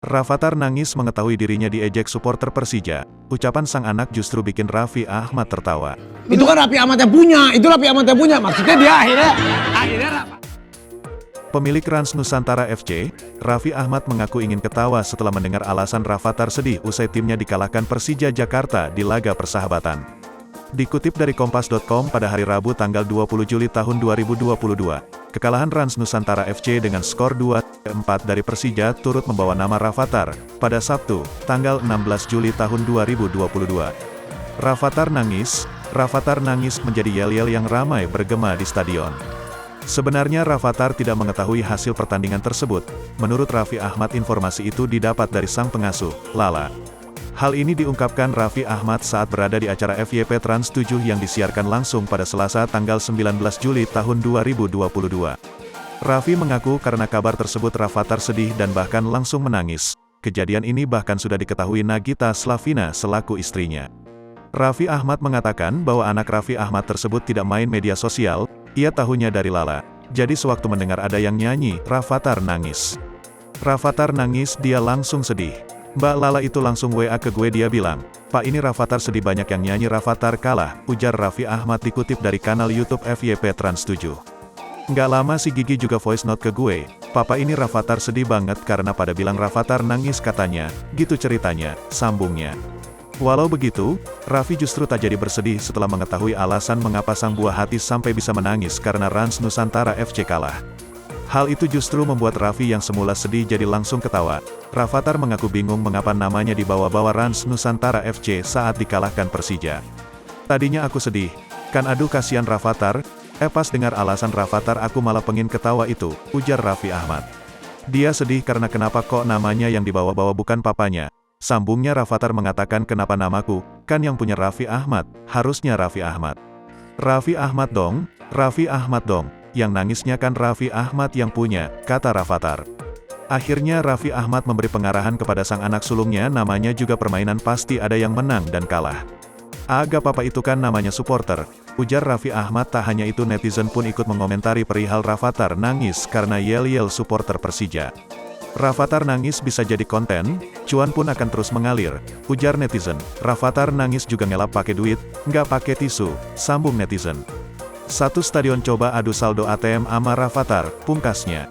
Rafathar nangis mengetahui dirinya diejek supporter Persija. Ucapan sang anak justru bikin Raffi Ahmad tertawa. Itu kan Raffi Ahmad yang punya, itu Raffi Ahmad yang punya. Maksudnya dia akhirnya Pemilik Rans Nusantara FC, Raffi Ahmad mengaku ingin ketawa setelah mendengar alasan Rafathar sedih usai timnya dikalahkan Persija Jakarta di laga persahabatan. Dikutip dari Kompas.com pada hari Rabu tanggal 20 Juli tahun 2022, kekalahan Rans Nusantara FC dengan skor 2-4 dari Persija turut membawa nama Rafathar pada Sabtu, tanggal 16 Juli tahun 2022. Rafathar nangis menjadi yel-yel yang ramai bergema di stadion. Sebenarnya Rafathar tidak mengetahui hasil pertandingan tersebut. Menurut Raffi Ahmad, informasi itu didapat dari sang pengasuh, Lala. Hal ini diungkapkan Raffi Ahmad saat berada di acara FYP Trans 7 yang disiarkan langsung pada Selasa tanggal 19 Juli tahun 2022. Raffi mengaku karena kabar tersebut Rafathar sedih dan bahkan langsung menangis. Kejadian ini bahkan sudah diketahui Nagita Slavina selaku istrinya. Raffi Ahmad mengatakan bahwa anak Raffi Ahmad tersebut tidak main media sosial, ia tahunya dari Lala. Jadi sewaktu mendengar ada yang nyanyi, Rafathar nangis. Rafathar nangis, dia langsung sedih. Mbak Lala itu langsung WA ke gue, dia bilang, "Pak, ini Rafathar sedih, banyak yang nyanyi Rafathar kalah," ujar Raffi Ahmad dikutip dari kanal YouTube FYP Trans 7. Nggak lama si Gigi juga voice note ke gue, "Papa, ini Rafathar sedih banget karena pada bilang Rafathar nangis katanya," gitu ceritanya, sambungnya. Walau begitu, Raffi justru tak jadi bersedih setelah mengetahui alasan mengapa sang buah hati sampai bisa menangis karena Rans Nusantara FC kalah. Hal itu justru membuat Raffi yang semula sedih jadi langsung ketawa. Rafathar mengaku bingung mengapa namanya dibawa-bawa Rans Nusantara FC saat dikalahkan Persija. "Tadinya aku sedih, kan aduh kasihan Rafathar, pas dengar alasan Rafathar aku malah pengen ketawa itu," ujar Raffi Ahmad. Dia sedih karena kenapa kok namanya yang dibawa-bawa bukan papanya. Sambungnya, Rafathar mengatakan, "Kenapa namaku, kan yang punya Raffi Ahmad, harusnya Raffi Ahmad. Raffi Ahmad dong, yang nangisnya kan Raffi Ahmad yang punya," kata Rafathar. Akhirnya Raffi Ahmad memberi pengarahan kepada sang anak sulungnya, namanya juga permainan pasti ada yang menang dan kalah. "Agak papa itu kan namanya supporter," ujar Raffi Ahmad. Tak hanya itu, netizen pun ikut mengomentari perihal Rafathar nangis karena yel-yel supporter Persija. "Rafathar nangis bisa jadi konten, cuan pun akan terus mengalir," ujar netizen. "Rafathar nangis juga ngelap pakai duit, nggak pakai tisu," sambung netizen. "Satu stadion coba adu saldo ATM ama Rafathar," pungkasnya.